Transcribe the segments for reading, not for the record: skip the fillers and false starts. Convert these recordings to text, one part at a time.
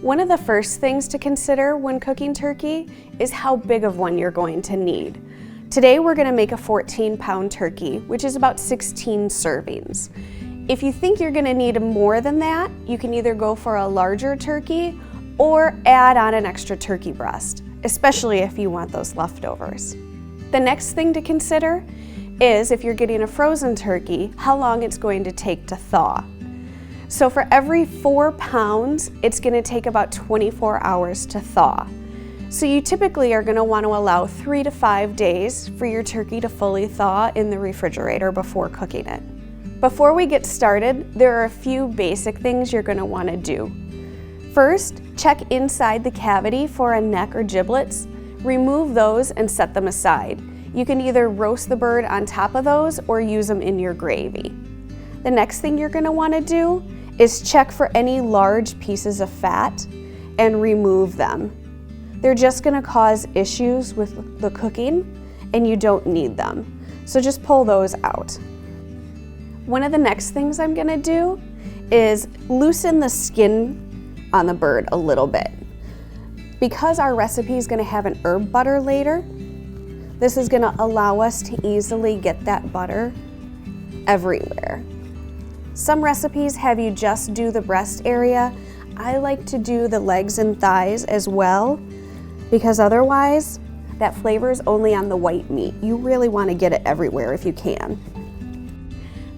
One of the first things to consider when cooking turkey is how big of one you're going to need. Today we're going to make a 14-pound turkey, which is about 16 servings. If you think you're going to need more than that, you can either go for a larger turkey or add on an extra turkey breast, especially if you want those leftovers. The next thing to consider is, if you're getting a frozen turkey, how long it's going to take to thaw. So for every 4 pounds, it's going to take about 24 hours to thaw. So you typically are going to want to allow 3 to 5 days for your turkey to fully thaw in the refrigerator before cooking it. Before we get started, there are a few basic things you're going to want to do. First, check inside the cavity for a neck or giblets. Remove those and set them aside. You can either roast the bird on top of those or use them in your gravy. The next thing you're going to want to do is check for any large pieces of fat and remove them. They're just going to cause issues with the cooking and you don't need them. So just pull those out. One of the next things I'm going to do is loosen the skin on the bird a little bit. Because our recipe is going to have an herb butter later, this is going to allow us to easily get that butter everywhere. Some recipes have you just do the breast area. I like to do the legs and thighs as well, because otherwise that flavor is only on the white meat. You really want to get it everywhere if you can.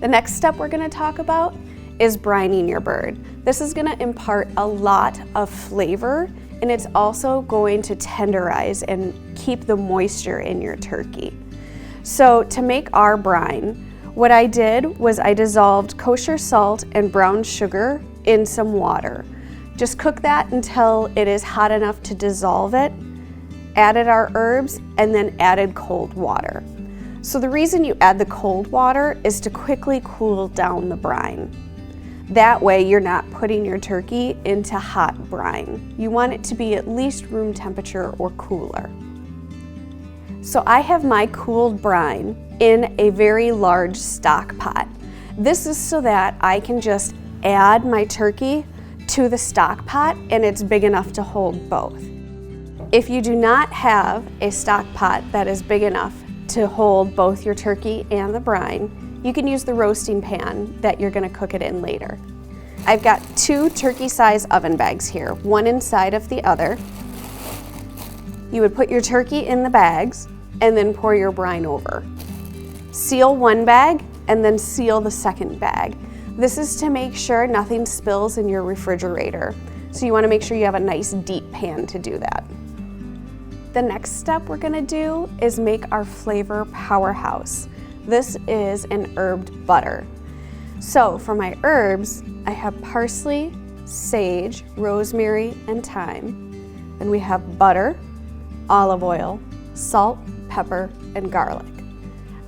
The next step we're going to talk about is brining your bird. This is going to impart a lot of flavor, and it's also going to tenderize and keep the moisture in your turkey. So to make our brine, what I did was I dissolved kosher salt and brown sugar in some water. Just cook that until it is hot enough to dissolve it, added our herbs, and then added cold water. So the reason you add the cold water is to quickly cool down the brine. That way you're not putting your turkey into hot brine. You want it to be at least room temperature or cooler. So I have my cooled brine in a very large stock pot. This is so that I can just add my turkey to the stock pot and it's big enough to hold both. If you do not have a stock pot that is big enough to hold both your turkey and the brine, you can use the roasting pan that you're going to cook it in later. I've got 2 turkey-size oven bags here, one inside of the other. You would put your turkey in the bags and then pour your brine over. Seal one bag and then seal the second bag. This is to make sure nothing spills in your refrigerator. So you want to make sure you have a nice deep pan to do that. The next step we're going to do is make our flavor powerhouse. This is an herbed butter. So for my herbs, I have parsley, sage, rosemary, and thyme. Then we have butter, olive oil, salt, pepper, and garlic.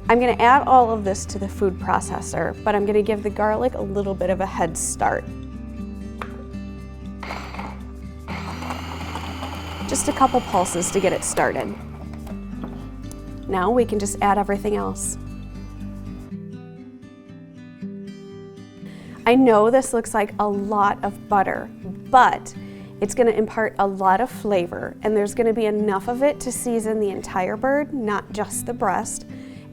I'm going to add all of this to the food processor, but I'm going to give the garlic a little bit of a head start. Just a couple pulses to get it started. Now we can just add everything else. I know this looks like a lot of butter, but it's going to impart a lot of flavor, and there's going to be enough of it to season the entire bird, not just the breast.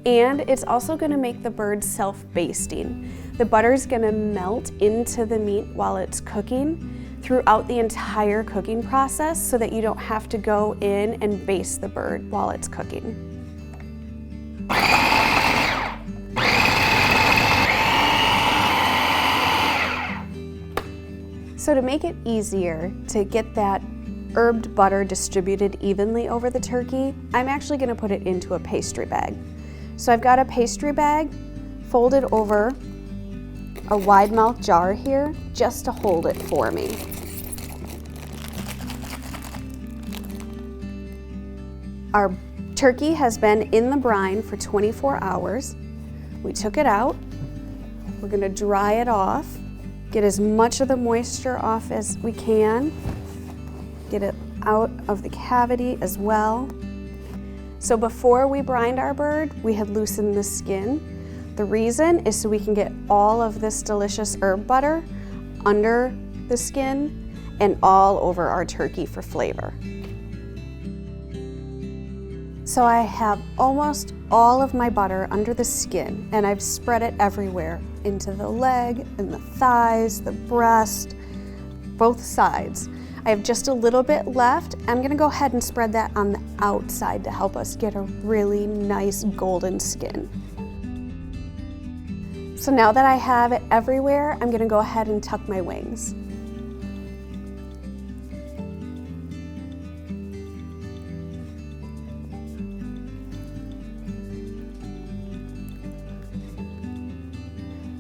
And it's also going to make the bird self-basting. The butter is going to melt into the meat while it's cooking throughout the entire cooking process, so that you don't have to go in and baste the bird while it's cooking. So to make it easier to get that herbed butter distributed evenly over the turkey, I'm actually going to put it into a pastry bag. So I've got a pastry bag folded over a wide mouth jar here just to hold it for me. Our turkey has been in the brine for 24 hours. We took it out. We're going to dry it off, get as much of the moisture off as we can, get it out of the cavity as well. So before we brined our bird, we had loosened the skin. The reason is so we can get all of this delicious herb butter under the skin and all over our turkey for flavor. So I have almost all of my butter under the skin, and I've spread it everywhere, into the leg and the thighs, the breast, both sides. I have just a little bit left. I'm gonna go ahead and spread that on the outside to help us get a really nice golden skin. So now that I have it everywhere, I'm gonna go ahead and tuck my wings.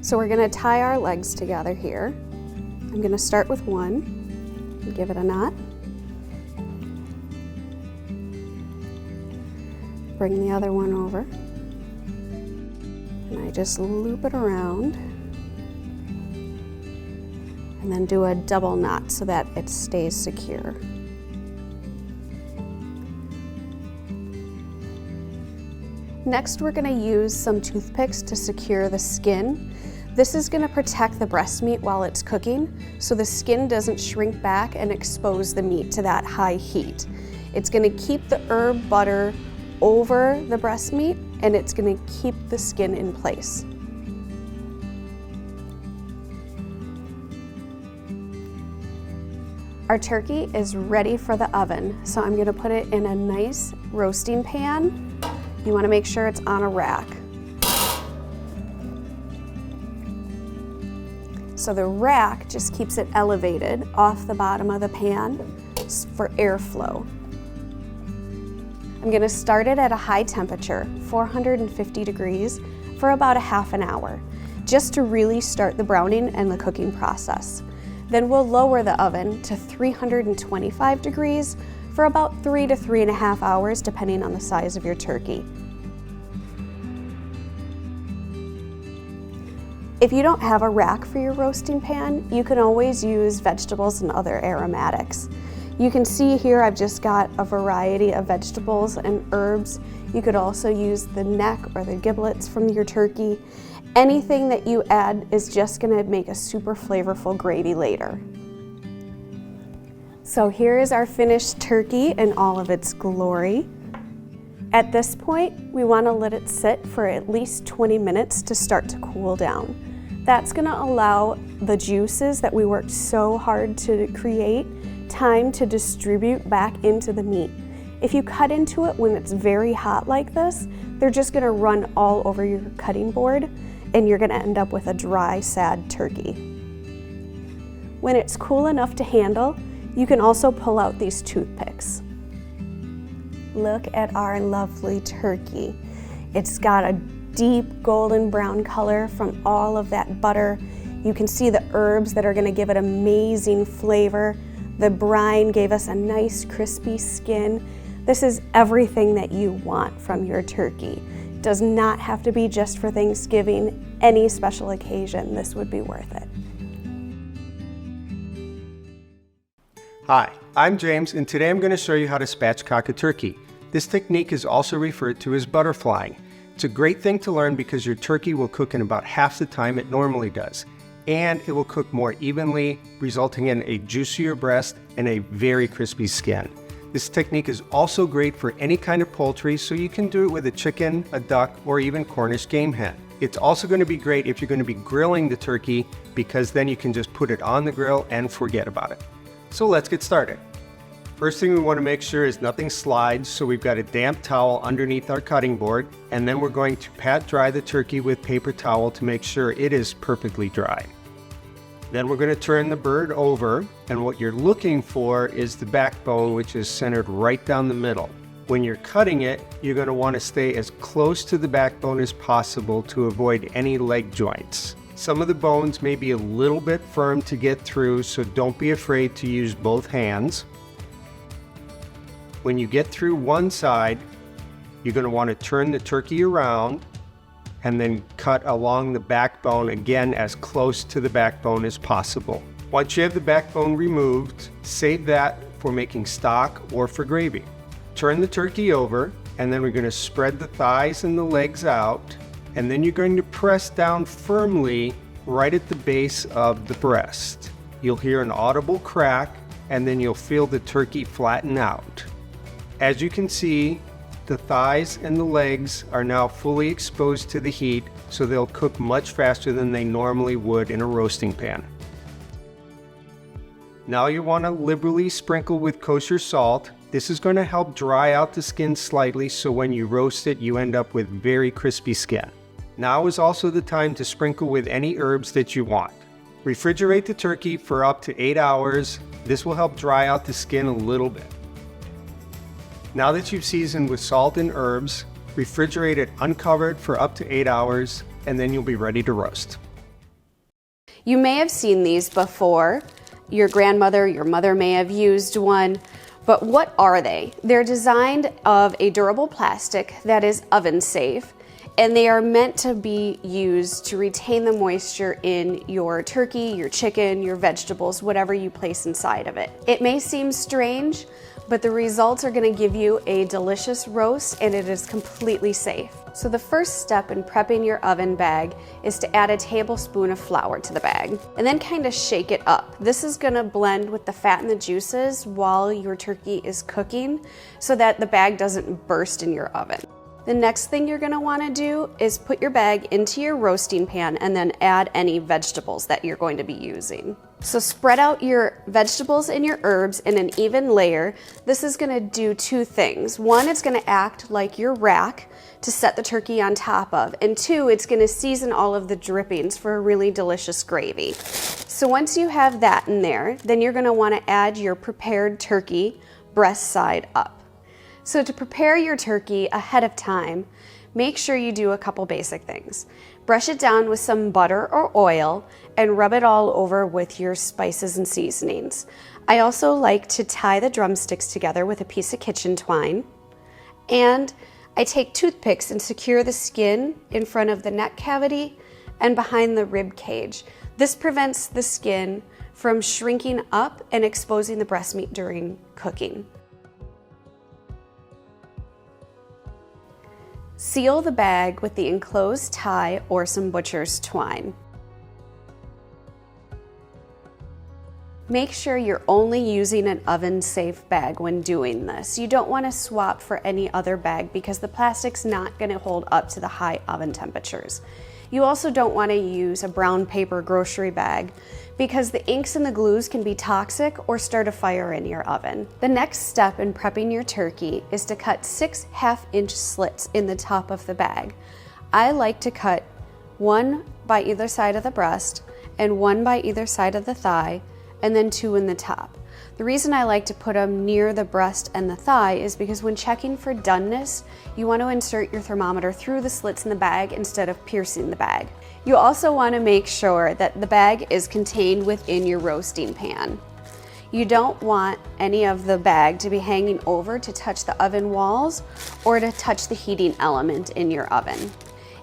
So we're gonna tie our legs together here. I'm gonna start with one and give it a knot. Bring the other one over. And I just loop it around. And then do a double knot so that it stays secure. Next, we're gonna use some toothpicks to secure the skin. This is gonna protect the breast meat while it's cooking, so the skin doesn't shrink back and expose the meat to that high heat. It's gonna keep the herb butter over the breast meat, and it's gonna keep the skin in place. Our turkey is ready for the oven, so I'm gonna put it in a nice roasting pan. You wanna make sure it's on a rack. So the rack just keeps it elevated off the bottom of the pan for airflow. I'm gonna start it at a high temperature, 450 degrees, for about a half an hour, just to really start the browning and the cooking process. Then we'll lower the oven to 325 degrees for about 3 to 3.5 hours, depending on the size of your turkey. If you don't have a rack for your roasting pan, you can always use vegetables and other aromatics. You can see here I've just got a variety of vegetables and herbs. You could also use the neck or the giblets from your turkey. Anything that you add is just gonna make a super flavorful gravy later. So here is our finished turkey in all of its glory. At this point, we wanna let it sit for at least 20 minutes to start to cool down. That's gonna allow the juices that we worked so hard to create time to distribute back into the meat. If you cut into it when it's very hot like this, they're just gonna run all over your cutting board and you're gonna end up with a dry, sad turkey. When it's cool enough to handle, you can also pull out these toothpicks. Look at our lovely turkey. It's got a deep golden brown color from all of that butter. You can see the herbs that are gonna give it amazing flavor. The brine gave us a nice crispy skin. This is everything that you want from your turkey. It does not have to be just for Thanksgiving. Any special occasion, this would be worth it. Hi, I'm James, and today I'm going to show you how to spatchcock a turkey. This technique is also referred to as butterflying. It's a great thing to learn because your turkey will cook in about half the time it normally does, and it will cook more evenly, resulting in a juicier breast and a very crispy skin. This technique is also great for any kind of poultry, so you can do it with a chicken, a duck, or even Cornish game hen. It's also going to be great if you're going to be grilling the turkey, because then you can just put it on the grill and forget about it. So let's get started. First thing we want to make sure is nothing slides, so we've got a damp towel underneath our cutting board, and then we're going to pat dry the turkey with paper towel to make sure it is perfectly dry. Then we're going to turn the bird over, and what you're looking for is the backbone, which is centered right down the middle. When you're cutting it, you're going to want to stay as close to the backbone as possible to avoid any leg joints. Some of the bones may be a little bit firm to get through, so don't be afraid to use both hands. When you get through one side, you're going to want to turn the turkey around and then cut along the backbone again as close to the backbone as possible. Once you have the backbone removed, save that for making stock or for gravy. Turn the turkey over, and then we're going to spread the thighs and the legs out, and then you're going to press down firmly right at the base of the breast. You'll hear an audible crack, and then you'll feel the turkey flatten out. As you can see, the thighs and the legs are now fully exposed to the heat, so they'll cook much faster than they normally would in a roasting pan. Now you want to liberally sprinkle with kosher salt. This is going to help dry out the skin slightly, so when you roast it, you end up with very crispy skin. Now is also the time to sprinkle with any herbs that you want. Refrigerate the turkey for up to 8 hours. This will help dry out the skin a little bit. Now that you've seasoned with salt and herbs, refrigerate it uncovered for up to 8 hours, and then you'll be ready to roast. You may have seen these before. Your grandmother, your mother may have used one, but what are they? They're designed of a durable plastic that is oven safe, and they are meant to be used to retain the moisture in your turkey, your chicken, your vegetables, whatever you place inside of it. It may seem strange, but the results are going to give you a delicious roast, and it is completely safe. So the first step in prepping your oven bag is to add a tablespoon of flour to the bag and then kind of shake it up. This is going to blend with the fat and the juices while your turkey is cooking so that the bag doesn't burst in your oven. The next thing you're going to want to do is put your bag into your roasting pan and then add any vegetables that you're going to be using. So spread out your vegetables and your herbs in an even layer. This is going to do two things. One, it's going to act like your rack to set the turkey on top of, and two, it's going to season all of the drippings for a really delicious gravy. So once you have that in there, then you're going to want to add your prepared turkey breast side up. So to prepare your turkey ahead of time, make sure you do a couple basic things. Brush it down with some butter or oil and rub it all over with your spices and seasonings. I also like to tie the drumsticks together with a piece of kitchen twine, and I take toothpicks and secure the skin in front of the neck cavity and behind the rib cage. This prevents the skin from shrinking up and exposing the breast meat during cooking. Seal the bag with the enclosed tie or some butcher's twine. Make sure you're only using an oven-safe bag when doing this. You don't want to swap for any other bag because the plastic's not going to hold up to the high oven temperatures. You also don't want to use a brown paper grocery bag because the inks and the glues can be toxic or start a fire in your oven. The next step in prepping your turkey is to cut 6 half-inch slits in the top of the bag. I like to cut 1 by either side of the breast and 1 by either side of the thigh, and then 2 in the top. The reason I like to put them near the breast and the thigh is because when checking for doneness, you want to insert your thermometer through the slits in the bag instead of piercing the bag. You also want to make sure that the bag is contained within your roasting pan. You don't want any of the bag to be hanging over to touch the oven walls or to touch the heating element in your oven.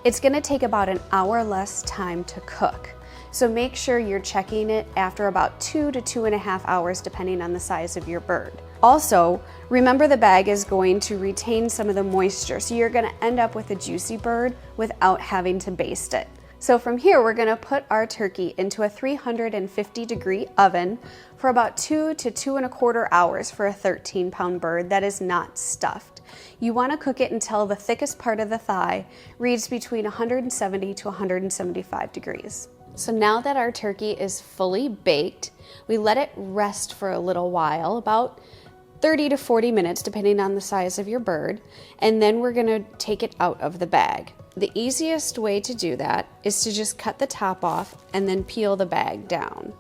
It's going to take about an hour less time to cook. So make sure you're checking it after about 2 to 2.5 hours depending on the size of your bird. Also, remember the bag is going to retain some of the moisture, so you're going to end up with a juicy bird without having to baste it. So from here, we're going to put our turkey into a 350-degree oven for about 2 to 2.25 hours for a 13-pound bird that is not stuffed. You want to cook it until the thickest part of the thigh reads between 170 to 175 degrees. So now that our turkey is fully baked, we let it rest for a little while, about 30 to 40 minutes depending on the size of your bird, and then we're going to take it out of the bag. The easiest way to do that is to just cut the top off and then peel the bag down.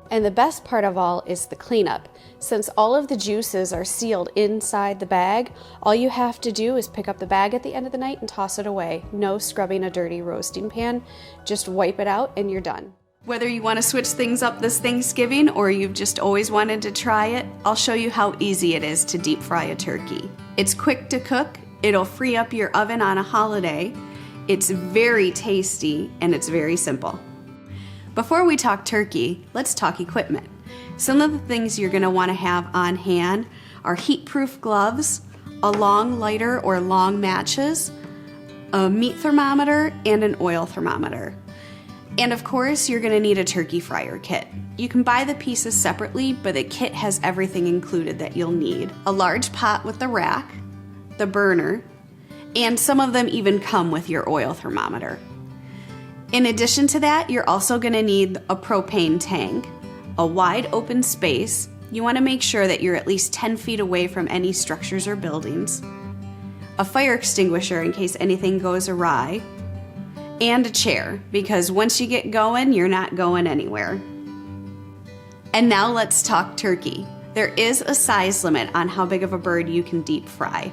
And the best part of all is the cleanup. Since all of the juices are sealed inside the bag, all you have to do is pick up the bag at the end of the night and toss it away. No scrubbing a dirty roasting pan, just wipe it out and you're done. Whether you want to switch things up this Thanksgiving or you've just always wanted to try it, I'll show you how easy it is to deep fry a turkey. It's quick to cook, it'll free up your oven on a holiday, it's very tasty, and it's very simple. Before we talk turkey, let's talk equipment. Some of the things you're going to want to have on hand are heat-proof gloves, a long lighter or long matches, a meat thermometer, and an oil thermometer. And of course, you're gonna need a turkey fryer kit. You can buy the pieces separately, but the kit has everything included that you'll need. A large pot with the rack, the burner, and some of them even come with your oil thermometer. In addition to that, you're also gonna need a propane tank, a wide open space. You wanna make sure that you're at least 10 feet away from any structures or buildings, a fire extinguisher in case anything goes awry, and a chair, because once you get going, you're not going anywhere. And now let's talk turkey. There is a size limit on how big of a bird you can deep fry.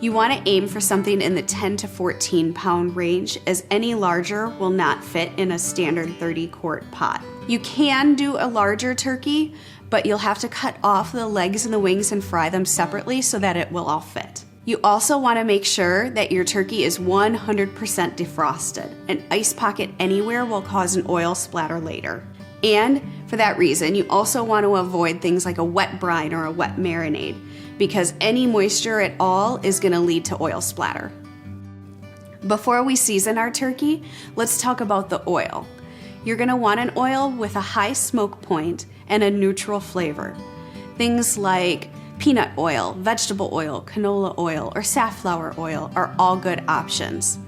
You want to aim for something in the 10 to 14 pound range, as any larger will not fit in a standard 30-quart pot. You can do a larger turkey, but you'll have to cut off the legs and the wings and fry them separately so that it will all fit. You also want to make sure that your turkey is 100% defrosted. An ice pocket anywhere will cause an oil splatter later. And for that reason, you also want to avoid things like a wet brine or a wet marinade, because any moisture at all is going to lead to oil splatter. Before we season our turkey, let's talk about the oil. You're going to want an oil with a high smoke point and a neutral flavor. Things like peanut oil, vegetable oil, canola oil, or safflower oil are all good options.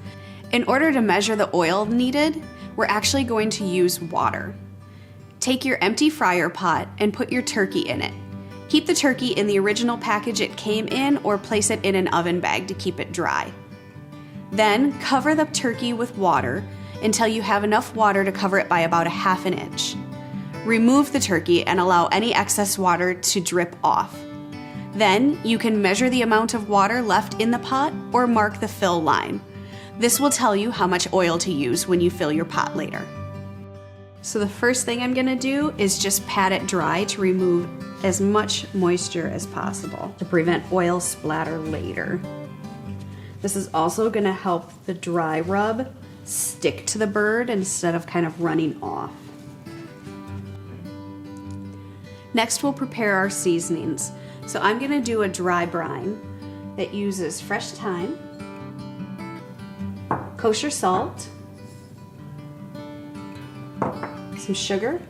In order to measure the oil needed, we're actually going to use water. Take your empty fryer pot and put your turkey in it. Keep the turkey in the original package it came in, or place it in an oven bag to keep it dry. Then cover the turkey with water until you have enough water to cover it by about a half an inch. Remove the turkey and allow any excess water to drip off. Then you can measure the amount of water left in the pot or mark the fill line. This will tell you how much oil to use when you fill your pot later. So the first thing I'm gonna do is just pat it dry to remove as much moisture as possible to prevent oil splatter later. This is also gonna help the dry rub stick to the bird instead of kind of running off. Next, we'll prepare our seasonings. So I'm gonna do a dry brine that uses fresh thyme, kosher salt, some sugar,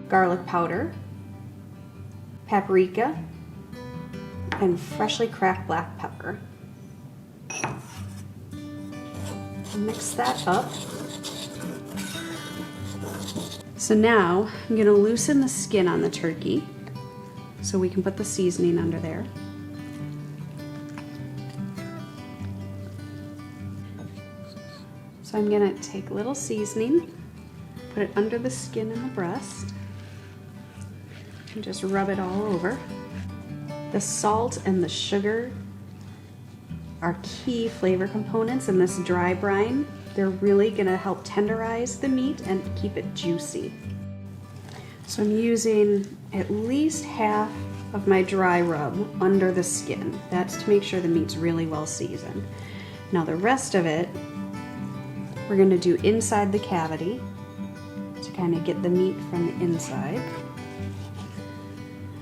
garlic powder, paprika, and freshly cracked black pepper. Mix that up. So now I'm gonna loosen the skin on the turkey so we can put the seasoning under there. So I'm gonna take a little seasoning, put it under the skin and the breast, and just rub it all over. The salt and the sugar are key flavor components in this dry brine. They're really gonna help tenderize the meat and keep it juicy. So I'm using at least half of my dry rub under the skin. That's to make sure the meat's really well seasoned. Now the rest of it, we're gonna do inside the cavity to kind of get the meat from the inside,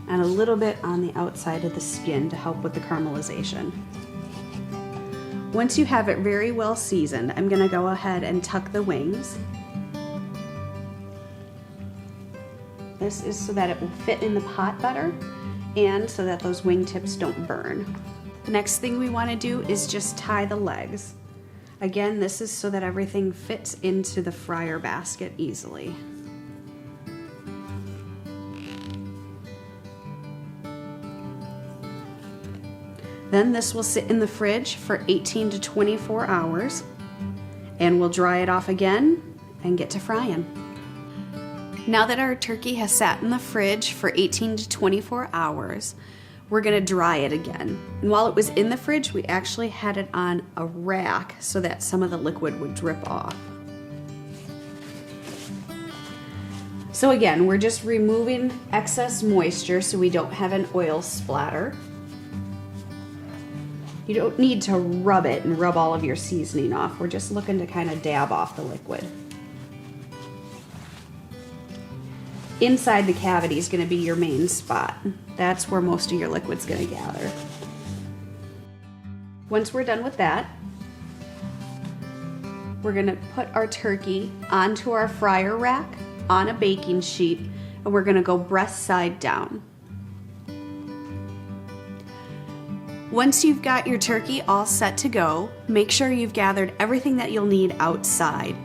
and a little bit on the outside of the skin to help with the caramelization. Once you have it very well seasoned, I'm gonna go ahead and tuck the wings. This is so that it will fit in the pot better and so that those wingtips don't burn. The next thing we want to do is just tie the legs. Again, this is so that everything fits into the fryer basket easily. Then this will sit in the fridge for 18 to 24 hours, and we'll dry it off again and get to frying. Now that our turkey has sat in the fridge for 18 to 24 hours, we're gonna dry it again. And while it was in the fridge, we actually had it on a rack so that some of the liquid would drip off. So again, we're just removing excess moisture so we don't have an oil splatter. You don't need to rub it and rub all of your seasoning off. We're just looking to kind of dab off the liquid. Inside the cavity is going to be your main spot. That's where most of your liquid's going to gather. Once we're done with that, We're gonna put our turkey onto our fryer rack on a baking sheet, and we're gonna go breast side down. Once you've got your turkey all set to go, make sure you've gathered everything that you'll need outside.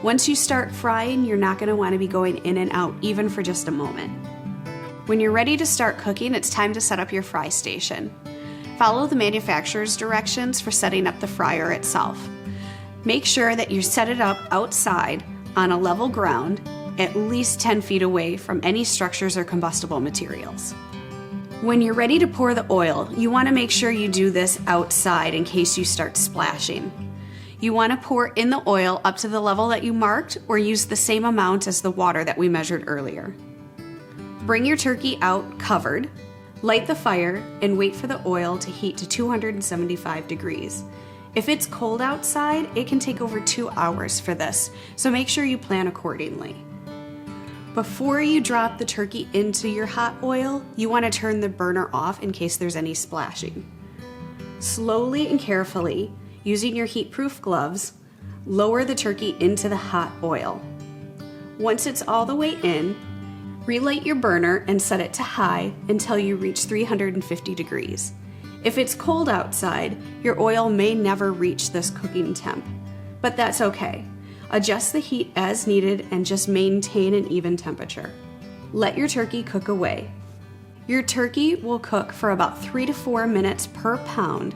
Once you start frying, you're not gonna wanna be going in and out even for just a moment. When you're ready to start cooking, it's time to set up your fry station. Follow the manufacturer's directions for setting up the fryer itself. Make sure that you set it up outside on a level ground, at least 10 feet away from any structures or combustible materials. When you're ready to pour the oil, you want to make sure you do this outside in case you start splashing. You want to pour in the oil up to the level that you marked, or use the same amount as the water that we measured earlier. Bring your turkey out covered, light the fire, and wait for the oil to heat to 275 degrees. If it's cold outside, it can take over 2 hours for this, so make sure you plan accordingly. Before you drop the turkey into your hot oil, you want to turn the burner off in case there's any splashing. Slowly and carefully, using your heat-proof gloves, lower the turkey into the hot oil. Once it's all the way in, relight your burner and set it to high until you reach 350 degrees. If it's cold outside, your oil may never reach this cooking temp, but that's okay. Adjust the heat as needed and just maintain an even temperature. Let your turkey cook away. Your turkey will cook for about 3 to 4 minutes per pound,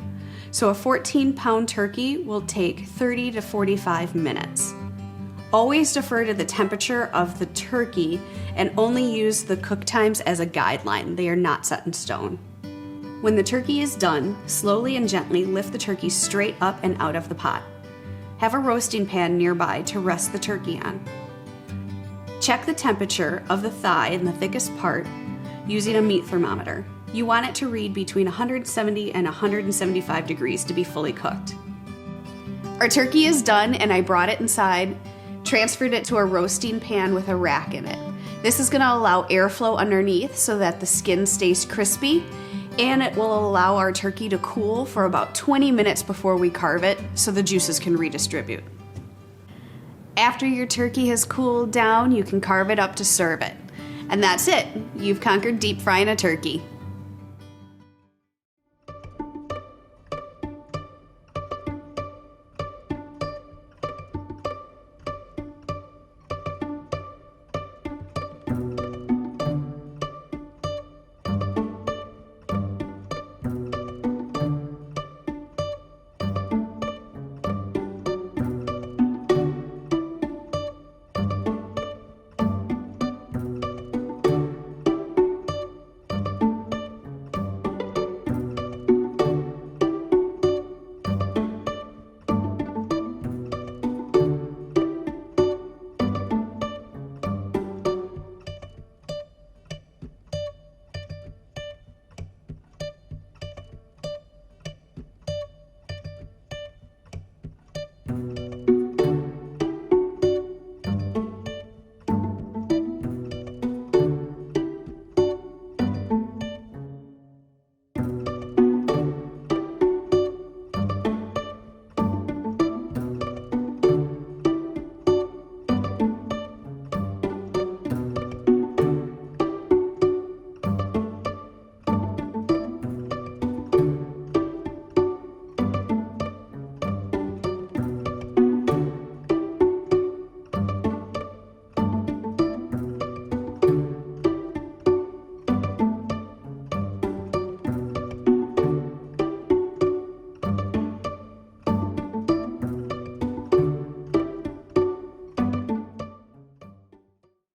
so a 14-pound turkey will take 30 to 45 minutes. Always defer to the temperature of the turkey and only use the cook times as a guideline. They are not set in stone. When the turkey is done, slowly and gently lift the turkey straight up and out of the pot. Have a roasting pan nearby to rest the turkey on. Check the temperature of the thigh in the thickest part using a meat thermometer. You want it to read between 170 and 175 degrees to be fully cooked. Our turkey is done, and I brought it inside, transferred it to a roasting pan with a rack in it. This is going to allow airflow underneath so that the skin stays crispy, and it will allow our turkey to cool for about 20 minutes before we carve it so the juices can redistribute. After your turkey has cooled down, you can carve it up to serve it. And that's it. You've conquered deep frying a turkey.